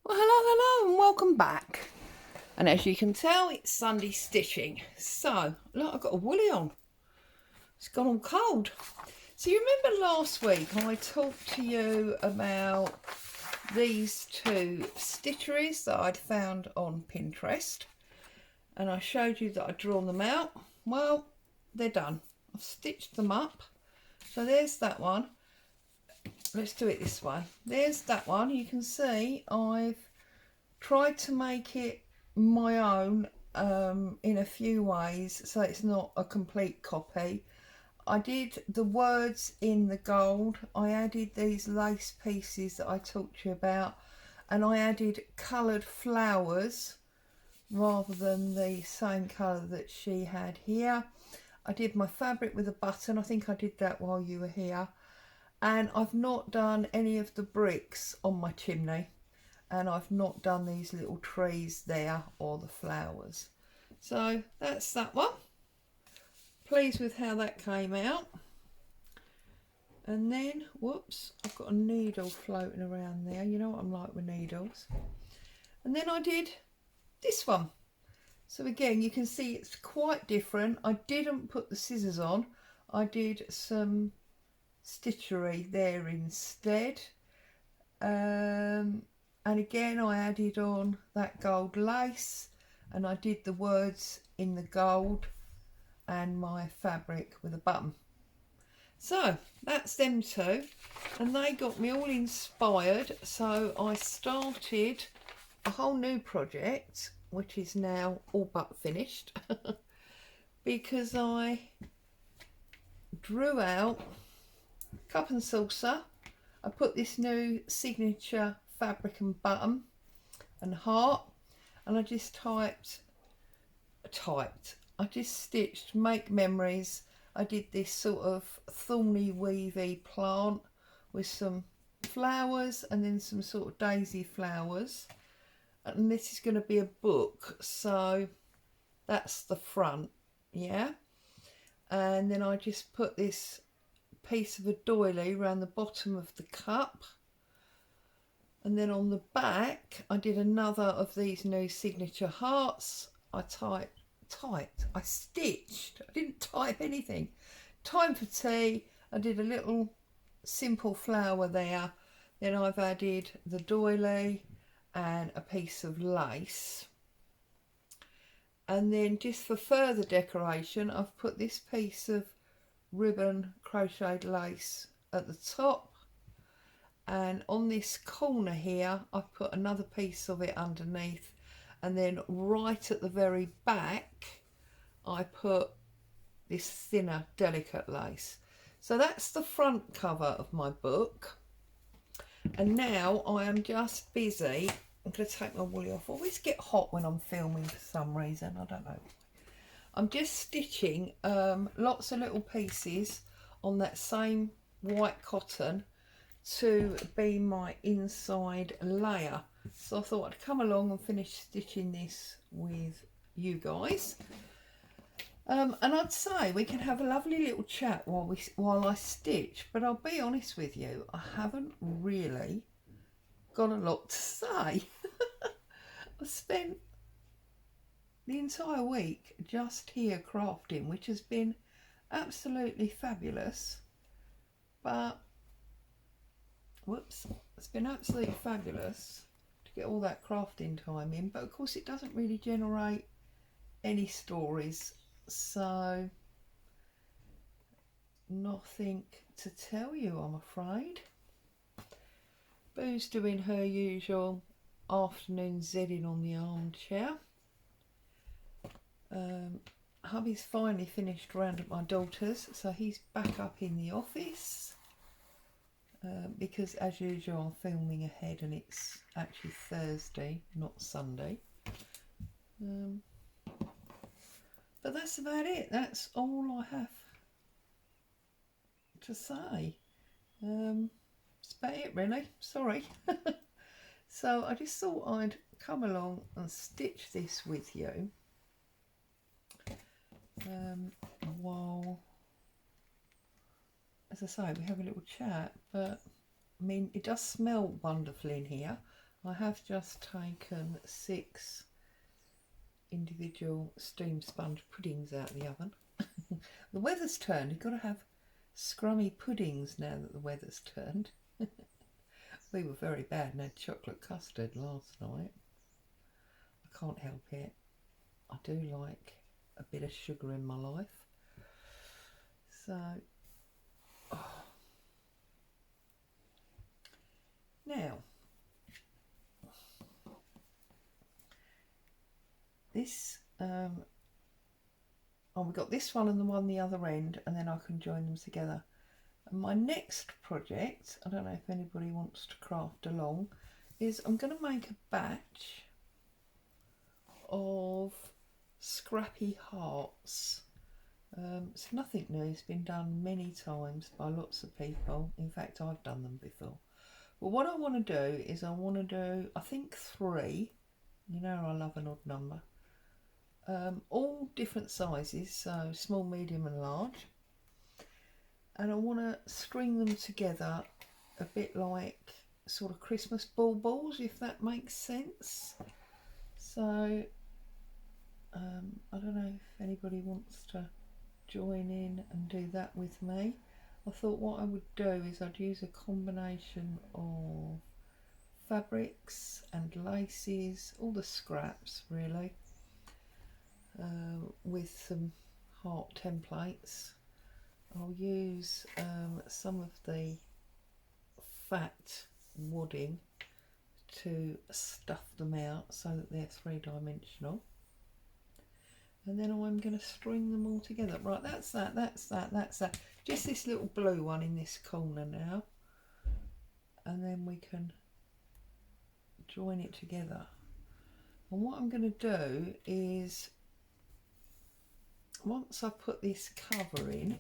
Well, hello and welcome back. And as you can tell, it's Sunday stitching. So, look, I've got a woolly on. It's gone all cold. So you remember last week I talked to you about these two stitcheries that I'd found on Pinterest. And I showed you that I'd drawn them out. Well, they're done. I've stitched them up. So there's that one. Let's do it this way. There's that one. You can see I've tried to make it my own in a few ways, so it's not a complete copy. I did the words in the gold. I added these lace pieces that I talked to you about, and I added coloured flowers rather than the same colour that she had here. I did my fabric with a button. I think I did that while you were here. And I've not done any of the bricks on my chimney, and I've not done these little trees there or the flowers. So that's that one. Pleased with how that came out. And then, whoops, I've got a needle floating around there. You know what I'm like with needles. And then I did this one. So again, you can see it's quite different. I didn't put the scissors on. I did some stitchery there instead. And again, I added on that gold lace, and I did the words in the gold and my fabric with a button. So that's them two, and they got me all inspired. So I started a whole new project, which is now all but finished, because I drew out cup and saucer. I put this new signature fabric and button and heart, and I just I just stitched make memories. I did this sort of thorny weavy plant with some flowers and then some sort of daisy flowers, and this is going to be a book, so that's the front, yeah. And then I just put this piece of a doily around the bottom of the cup, and then on the back I did another of these new signature hearts. I stitched, I didn't type anything. Time for tea, I did a little simple flower there, then I've added the doily and a piece of lace, and then just for further decoration I've put this piece of ribbon crocheted lace at the top, and on this corner here I've put another piece of it underneath, and then right at the very back I put this thinner delicate lace. So that's the front cover of my book, and now I am just busy. I'm going to take my woolly off. I always get hot when I'm filming for some reason, I don't know. I'm just stitching lots of little pieces on that same white cotton to be my inside layer. So I thought I'd come along and finish stitching this with you guys. And I'd say we can have a lovely little chat while I stitch, but I'll be honest with you, I haven't really got a lot to say. I spent the entire week just here crafting, which has been absolutely fabulous. But whoops, it's been absolutely fabulous to get all that crafting time in, but of course it doesn't really generate any stories, so nothing to tell you, I'm afraid. Boo's doing her usual afternoon zedding on the armchair. Hubby's finally finished round at my daughter's, so he's back up in the office, because as usual I'm filming ahead and it's actually Thursday, not Sunday. But that's about it. That's all I have to say. That's about it really, sorry. So I just thought I'd come along and stitch this with you while, as I say, we have a little chat. But I mean, it does smell wonderful in here. I have just taken 6 individual steam sponge puddings out of the oven. The weather's turned. You've got to have scrummy puddings now that the weather's turned. We were very bad and had chocolate custard last night. I can't help it. I do like a bit of sugar in my life. So, now, this, we've got this one and the one the other end, and then I can join them together. And my next project, I don't know if anybody wants to craft along, is I'm going to make a batch of scrappy hearts. It's nothing new, it's been done many times by lots of people. In fact, I've done them before. But what I want to do is I think 3. You know I love an odd number. All different sizes, so small, medium and large. And I want to string them together a bit like sort of Christmas balls, if that makes sense. So I don't know if anybody wants to join in and do that with me. I thought what I would do is I'd use a combination of fabrics and laces, all the scraps really, with some heart templates. I'll use some of the fat wadding to stuff them out so that they're 3-dimensional. And then I'm going to string them all together. Right, that's that. Just this little blue one in this corner now. And then we can join it together. And what I'm going to do is, once I put this cover in,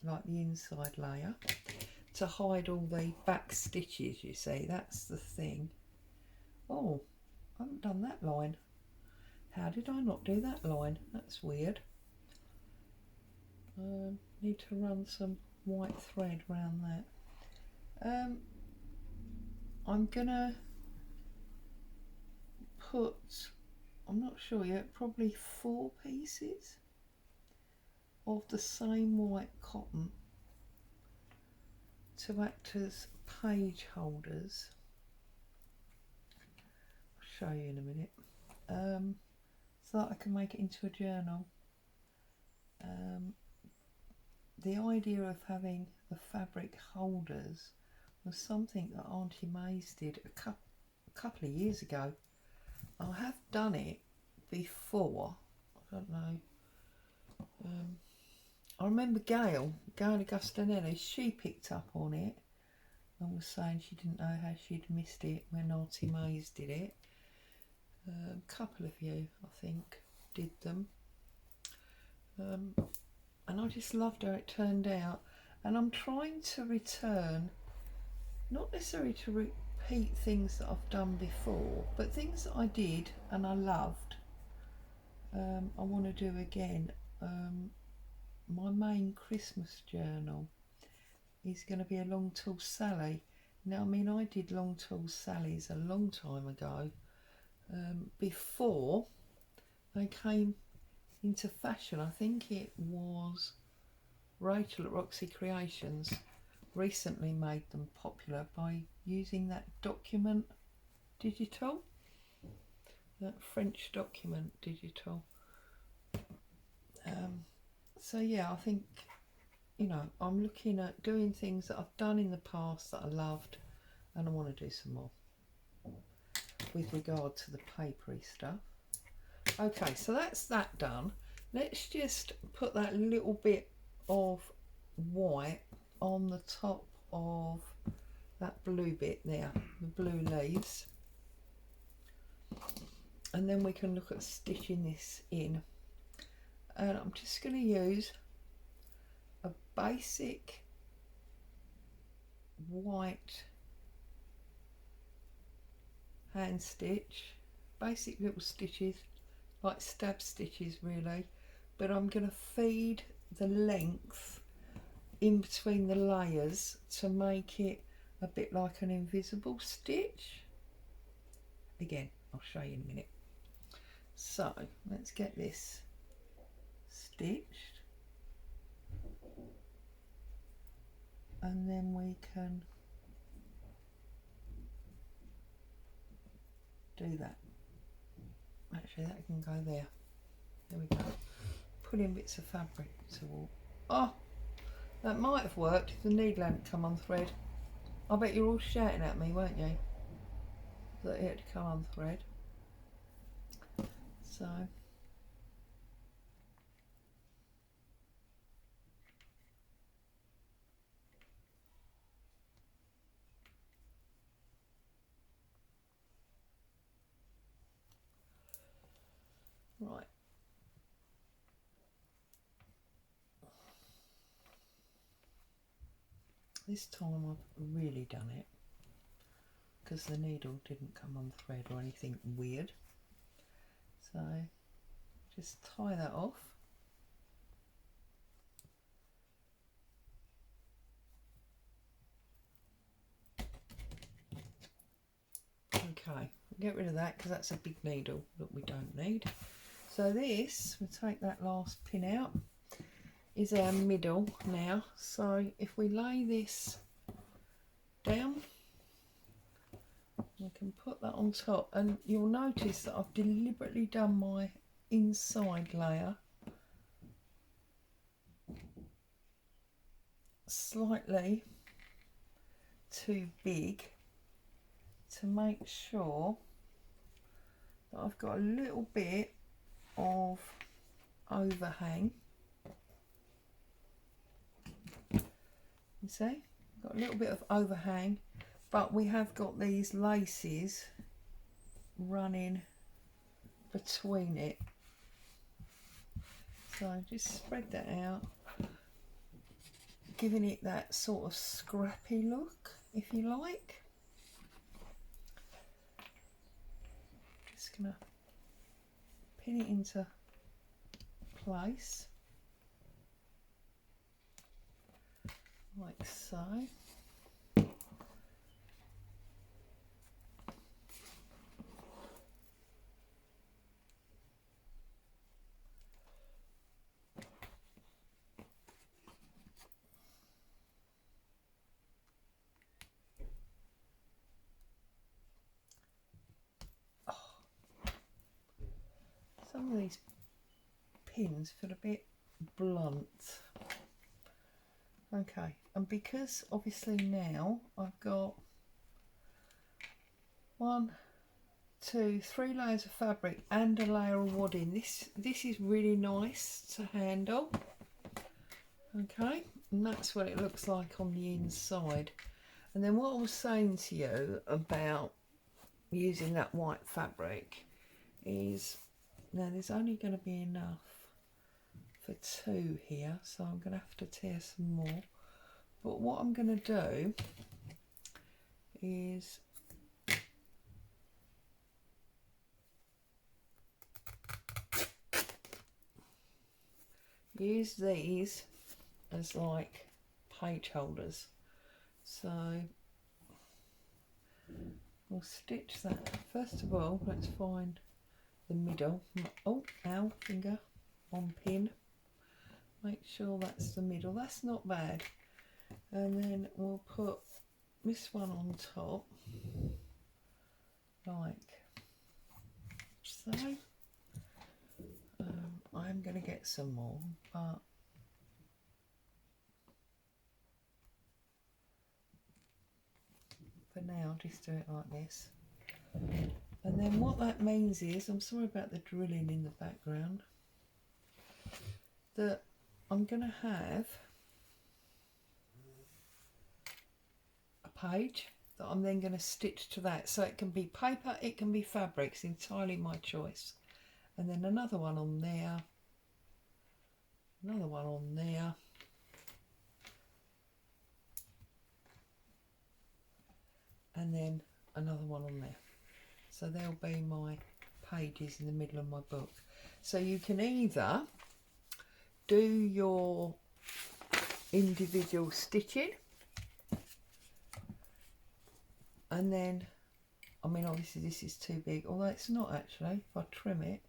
like the inside layer, to hide all the back stitches, you see, that's the thing. Oh, I haven't done that line. How did I not do that line? That's weird. Need to run some white thread around that. I'm gonna put, I'm not sure yet, probably 4 pieces of the same white cotton to act as page holders. I'll show you in a minute. So that I can make it into a journal. The idea of having the fabric holders was something that Artymaze did a couple of years ago. I have done it before, I don't know. I remember Gail Augustinelli, she picked up on it and was saying she didn't know how she'd missed it when Artymaze did it. A couple of you, I think, did them. And I just loved how it turned out. And I'm trying to return, not necessarily to repeat things that I've done before, but things that I did and I loved. I want to do again. My main Christmas journal is going to be a Long Tall Sally. Now, I mean, I did Long Tall Sallys a long time ago, before they came into fashion. I think it was Rachel at Roxy Creations recently made them popular by using that document digital, that French document digital. So yeah, I think, you know, I'm looking at doing things that I've done in the past that I loved, and I want to do some more with regard to the papery stuff. Okay, so that's that done. Let's just put that little bit of white on the top of that blue bit there, the blue leaves, and then we can look at stitching this in. And I'm just going to use a basic white hand stitch, basic little stitches, like stab stitches really, but I'm going to feed the length in between the layers to make it a bit like an invisible stitch. again. I'll show you in a minute. So let's get this stitched, and then we can do that. Actually, that can go there. There we go. Put in bits of fabric to oh, that might have worked if the needle hadn't come on thread. I bet you're all shouting at me, weren't you? That it had to come on thread. So right. This time I've really done it because the needle didn't come on thread or anything weird. So just tie that off. Okay, get rid of that because that's a big needle that we don't need. So this, we'll take that last pin out, is our middle now. So if we lay this down, we can put that on top, and you'll notice that I've deliberately done my inside layer slightly too big to make sure that I've got a little bit of overhang. You see, got a little bit of overhang, but we have got these laces running between it. So just spread that out, giving it that sort of scrappy look, if you like. Just gonna pin it into place like so. Some of these pins feel a bit blunt. Okay, and because obviously now I've got 1, 2, 3 layers of fabric and a layer of wadding, this is really nice to handle. Okay, and that's what it looks like on the inside. And then what I was saying to you about using that white fabric is, now there's only going to be enough for 2 here, so I'm going to have to tear some more. But what I'm going to do is use these as like page holders. So we'll stitch that. First of all, let's find the middle. Oh, ow, finger on pin. Make sure that's the middle. That's not bad. And then we'll put this one on top, like so. I'm going to get some more, but for now, just do it like this. And then what that means is, I'm sorry about the drilling in the background, that I'm going to have a page that I'm then going to stitch to that. So it can be paper, it can be fabric, it's entirely my choice. And then another one on there, another one on there, and then another one on there. So there'll be my pages in the middle of my book. So you can either do your individual stitching and then I mean, obviously this is too big, although it's not actually, if I trim it,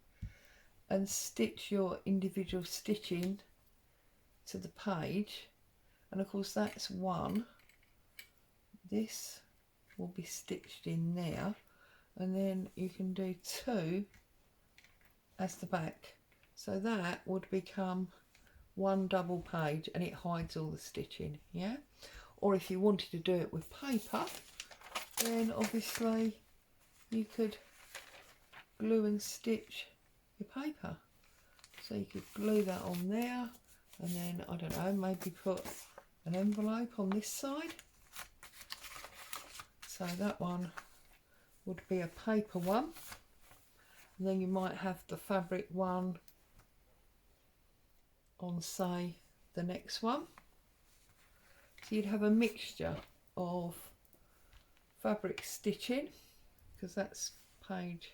and stitch your individual stitching to the page. And of course that's one. This will be stitched in there, and then you can do two as the back. So that would become one double page and it hides all the stitching, yeah? Or if you wanted to do it with paper, then obviously you could glue and stitch your paper. So you could glue that on there, and then, I don't know, maybe put an envelope on this side. So that one would be a paper one. And then you might have the fabric one on, say, the next one. So you'd have a mixture of fabric stitching, because that's page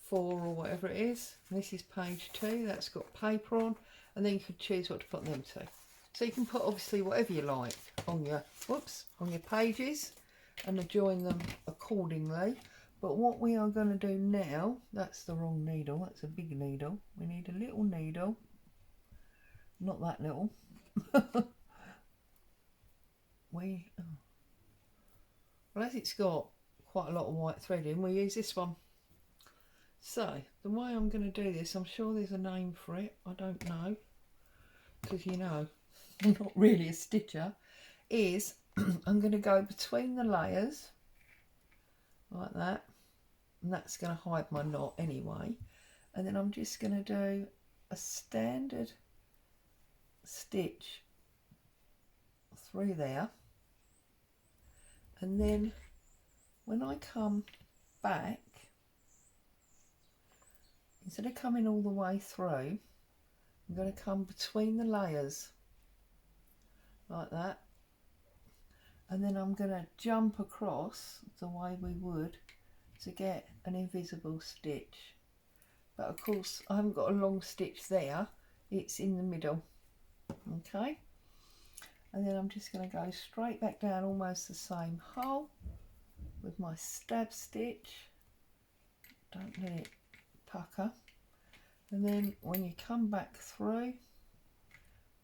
4 or whatever it is, and this is page 2, that's got paper on, and then you could choose what to put them to. So you can put obviously whatever you like on your, on your pages, and adjoin them accordingly. But what we are going to do now, that's the wrong needle, that's a big needle. We need a little needle, not that little. Well, as it's got quite a lot of white thread in, we'll use this one. So the way I'm going to do this, I'm sure there's a name for it, I don't know, because you know I'm not really a stitcher, is I'm going to go between the layers like that, and that's going to hide my knot anyway, and then I'm just going to do a standard stitch through there, and then when I come back, instead of coming all the way through, I'm going to come between the layers like that, and then I'm going to jump across the way we would to get an invisible stitch. But of course I haven't got a long stitch there, it's in the middle, okay? And then I'm just going to go straight back down almost the same hole with my stab stitch, don't let it pucker, and then when you come back through,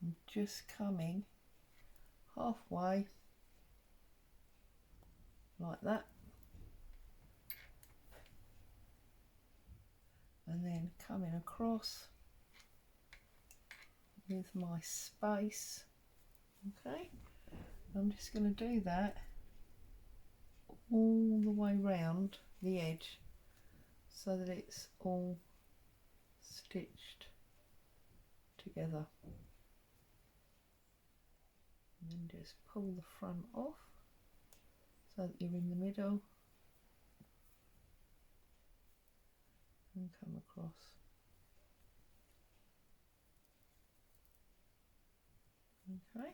I'm just coming halfway like that, and then coming across with my space, okay? I'm just going to do that all the way round the edge so that it's all stitched together, and then just pull the front off so that you're in the middle and come across. Okay,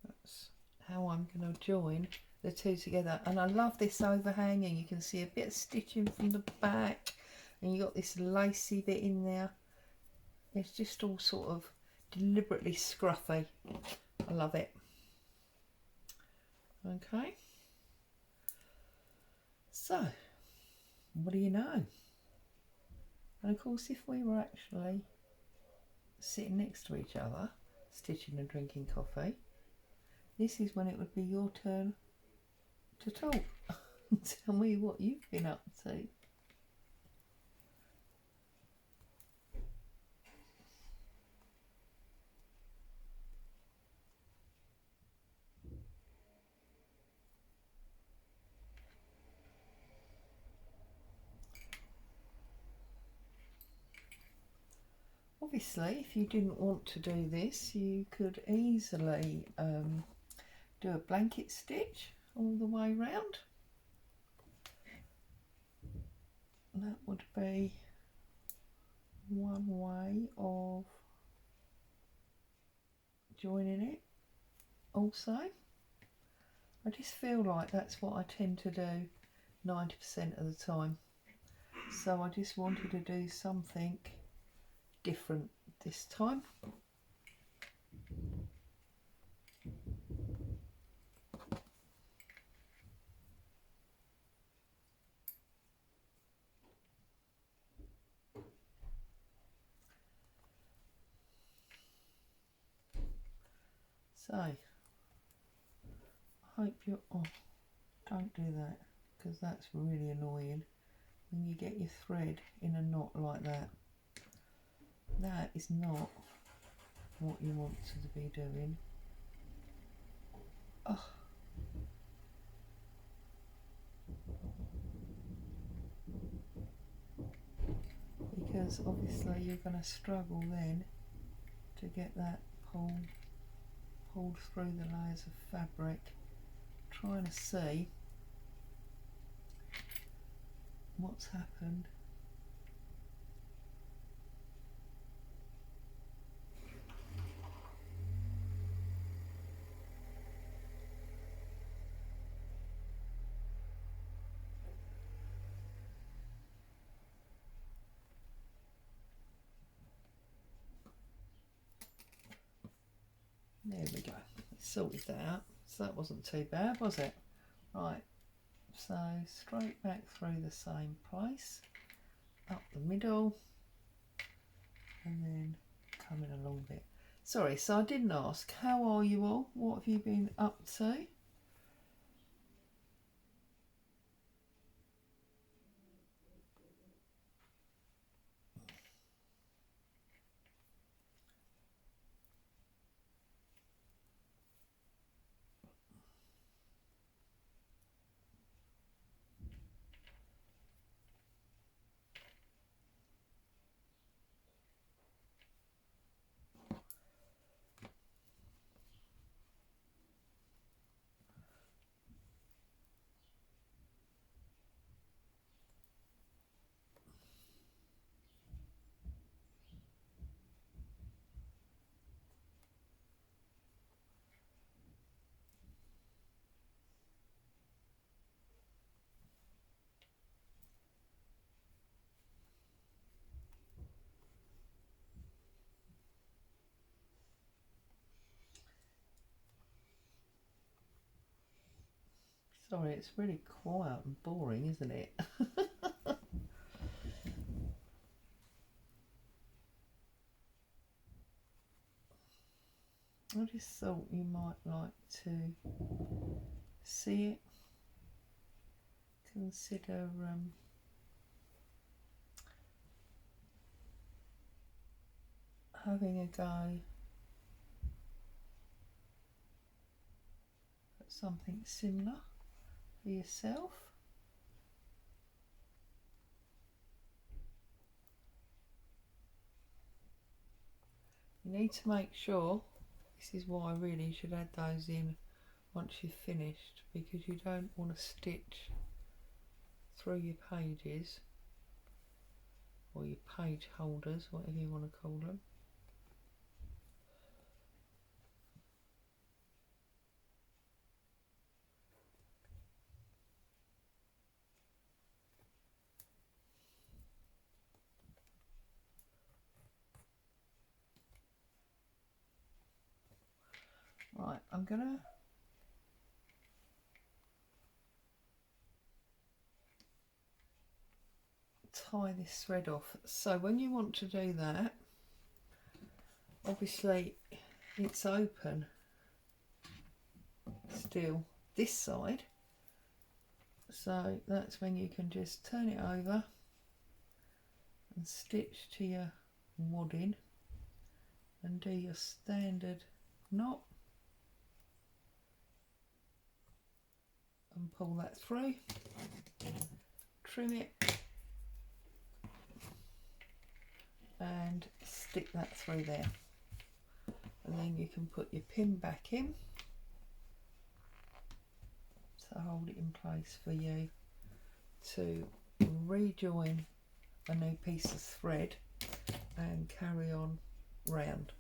that's how I'm going to join the two together. And I love this overhanging, you can see a bit of stitching from the back, and you got this lacy bit in there. It's just all sort of deliberately scruffy. I love it. Okay, so what do you know? And of course, if we were actually sitting next to each other, stitching and drinking coffee, this is when it would be your turn to talk. Tell me what you've been up to. Obviously, if you didn't want to do this, you could easily do a blanket stitch all the way round. That would be one way of joining it. Also, I just feel like that's what I tend to do 90% of the time. So I just wanted to do something different this time. So I hope you're, oh, don't do that, because that's really annoying when you get your thread in a knot like that. That is not what you want to be doing. Oh. Because obviously you're going to struggle then to get that pulled through the layers of fabric. Trying to see what's happened. There we go. Sorted that out. So that wasn't too bad, was it? Right. So straight back through the same place, up the middle, and then coming along a bit. Sorry, so I didn't ask, how are you all? What have you been up to? Sorry, it's really quiet and boring, isn't it? I just thought you might like to see it. Consider having a go at something similar for yourself. You need to make sure, this is why I really should add those in once you've finished, because you don't want to stitch through your pages or your page holders, whatever you want to call them. Right, I'm gonna tie this thread off. So when you want to do that, obviously it's open still this side, so that's when you can just turn it over and stitch to your wadding and do your standard knot and pull that through, trim it and stick that through there, and then you can put your pin back in to hold it in place for you to rejoin a new piece of thread and carry on round.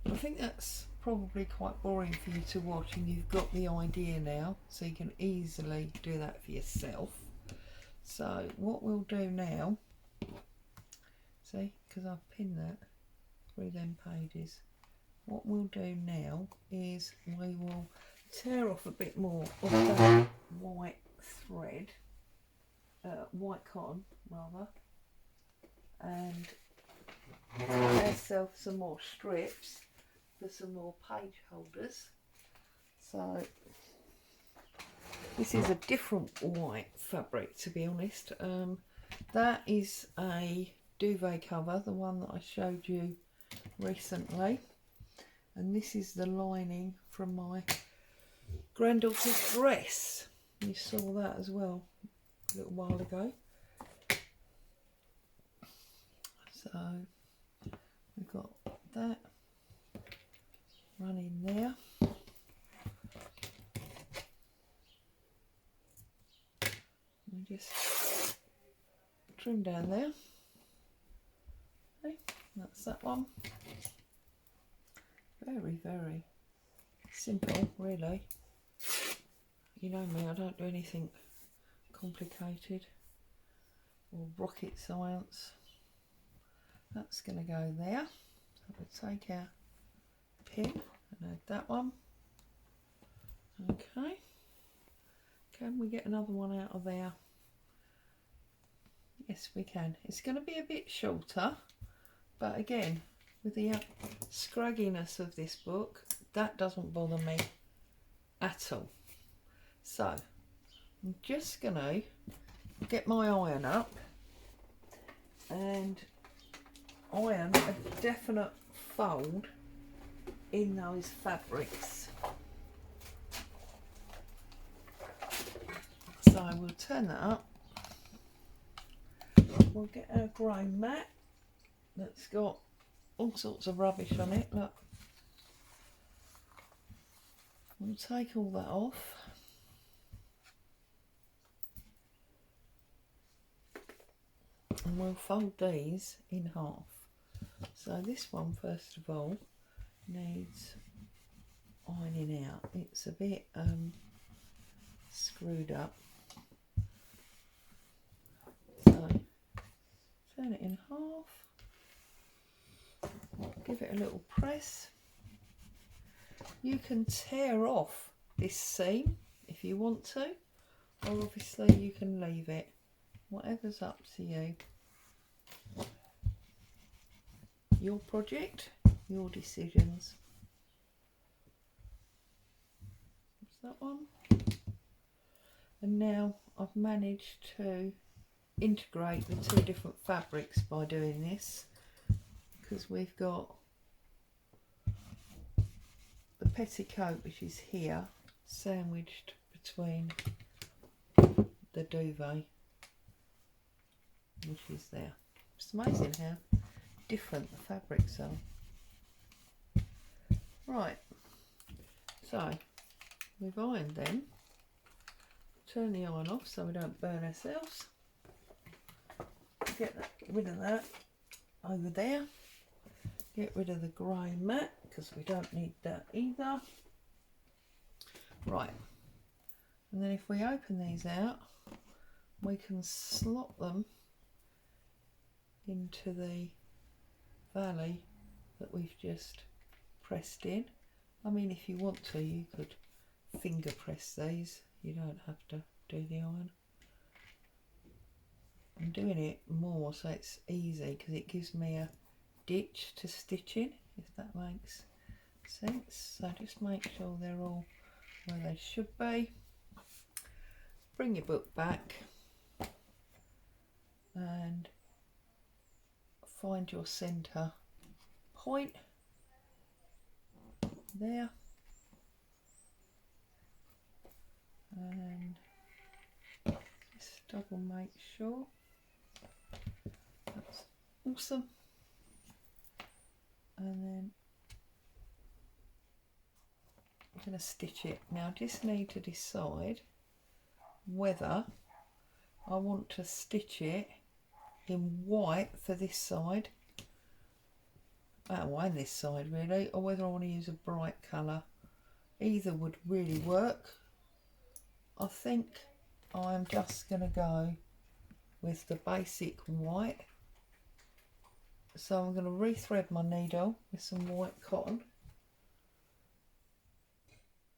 I think that's probably quite boring for you to watch, and you've got the idea now, so you can easily do that for yourself. So what we'll do now, see, because I've pinned that through them pages, what we'll do now is we will tear off a bit more of that white thread, white cotton rather, and cut ourselves some more strips for some more page holders. So this is a different white fabric, to be honest. That is a duvet cover, the one that I showed you recently, and this is the lining from my granddaughter's dress. You saw that as well a little while ago. So we've got that running there. And just trim down there. Okay, that's that one. Very, very simple, really. You know me, I don't do anything complicated or rocket science. That's going to go there. So we'll take our pin and add that one. Okay. Can we get another one out of there? Yes, we can. It's going to be a bit shorter, but again, with the scragginess of this book, that doesn't bother me at all. So I'm just going to get my iron up and iron a definite fold in those fabrics. So we'll turn that up. We'll get our grey mat that's got all sorts of rubbish on it. Look, we'll take all that off. And we'll fold these in half. So this one, first of all, needs ironing out. It's a bit screwed up. So turn it in half, give it a little press. You can tear off this seam if you want to, or obviously you can leave it. Whatever's up to you. Your project, your decisions. That's that one. And now I've managed to integrate the two different fabrics by doing this, because we've got the petticoat, which is here, sandwiched between the duvet, which is there. It's amazing how different the fabrics are. Right, so we've ironed them. Turn the iron off so we don't burn ourselves. Get rid of that over there. Get rid of the grey mat because we don't need that either. Right, and then if we open these out, we can slot them into the valley that we've just pressed in. I mean, if you want to, you could finger press these. You don't have to do the iron. I'm doing it more so it's easy because it gives me a ditch to stitch in, if that makes sense. So just make sure they're all where they should be. Bring your book back and find your centre point there, and just double make sure. That's awesome. And then I'm going to stitch it. Now I just need to decide whether I want to stitch it in white for this side, and this side really, or whether I want to use a bright colour. Either would really work. I think I'm just going to go with the basic white. So I'm going to rethread my needle with some white cotton.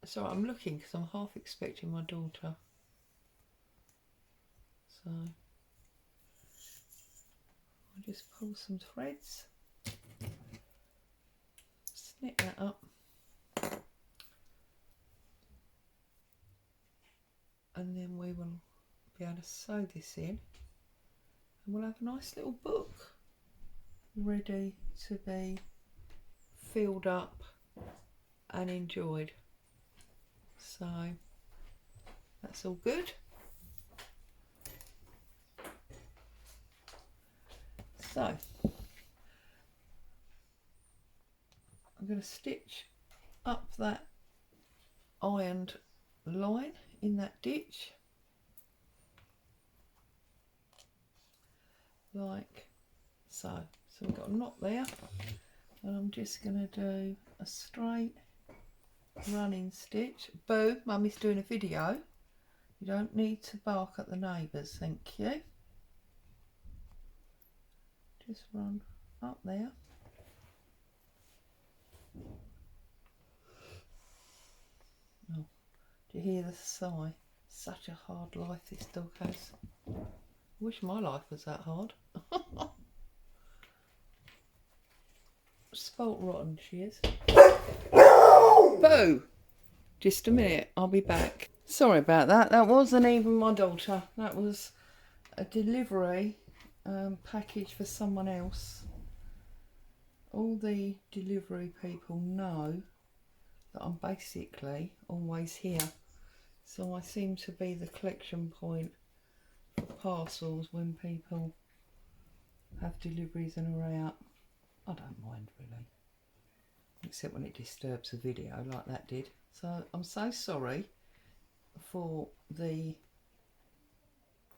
So I'm looking because I'm half expecting my daughter. So I'll just pull some threads, snip that up. And then we will be able to sew this in, and we'll have a nice little book ready to be filled up and enjoyed. So that's all good. So I'm going to stitch up that ironed line in that ditch like so. So we've got a knot there, and I'm just going to do a straight running stitch. Boo, Mummy's doing a video. You don't need to bark at the neighbours, thank you. Just run up there. Oh, do you hear the sigh? Such a hard life this dog has. I wish my life was that hard. Spoilt rotten she is. Boo! Just a minute, I'll be back. Sorry about that. That wasn't even my daughter. That was a delivery package for someone else. All the delivery people know that I'm basically always here, so I seem to be the collection point for parcels when people have deliveries and are out. I don't mind really, except when it disturbs the video like that did. So I'm so sorry for the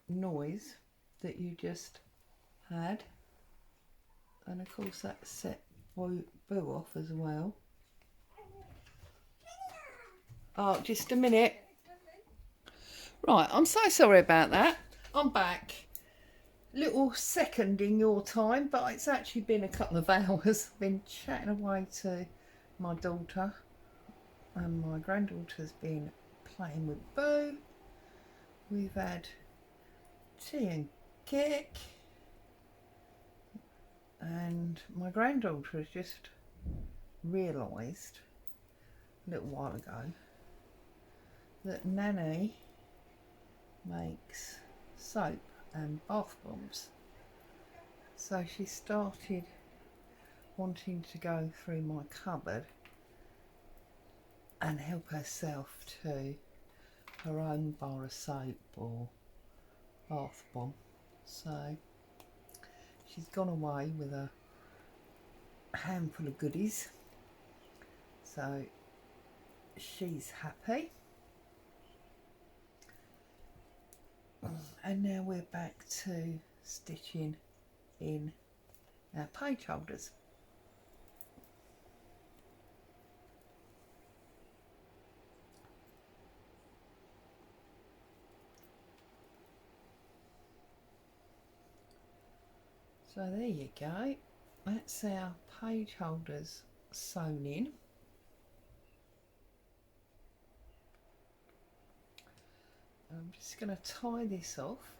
noise that you just had, and of course that set Boo off as well. Oh, just a minute. Right, I'm so sorry about that. I'm back. Little second in your time, but it's actually been a couple of hours. Been chatting away to my daughter, and my granddaughter's been playing with Boo. We've had tea and cake, and my granddaughter has just realised a little while ago that Nanny makes soap and bath bombs, so she started wanting to go through my cupboard and help herself to her own bar of soap or bath bomb. So she's gone away with a handful of goodies, so she's happy. And now we're back to stitching in our page holders. So there you go, that's our page holders sewn in. I'm just going to tie this off,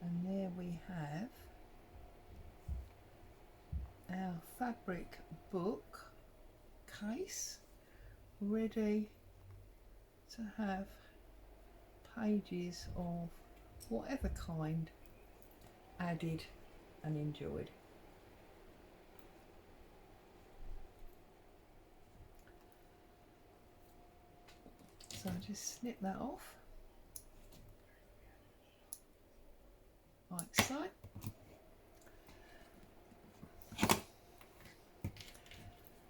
and there we have our fabric book case ready to have pages of whatever kind added and enjoyed. So I'll just snip that off like so.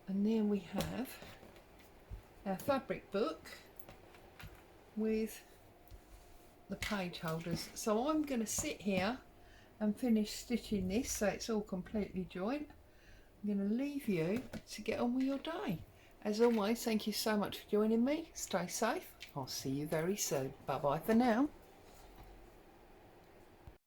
And then we have our fabric book with the page holders. So I'm going to sit here and finish stitching this so it's all completely joined. I'm going to leave you to get on with your day. As always, thank you so much for joining me. Stay safe. I'll see you very soon. Bye bye for now.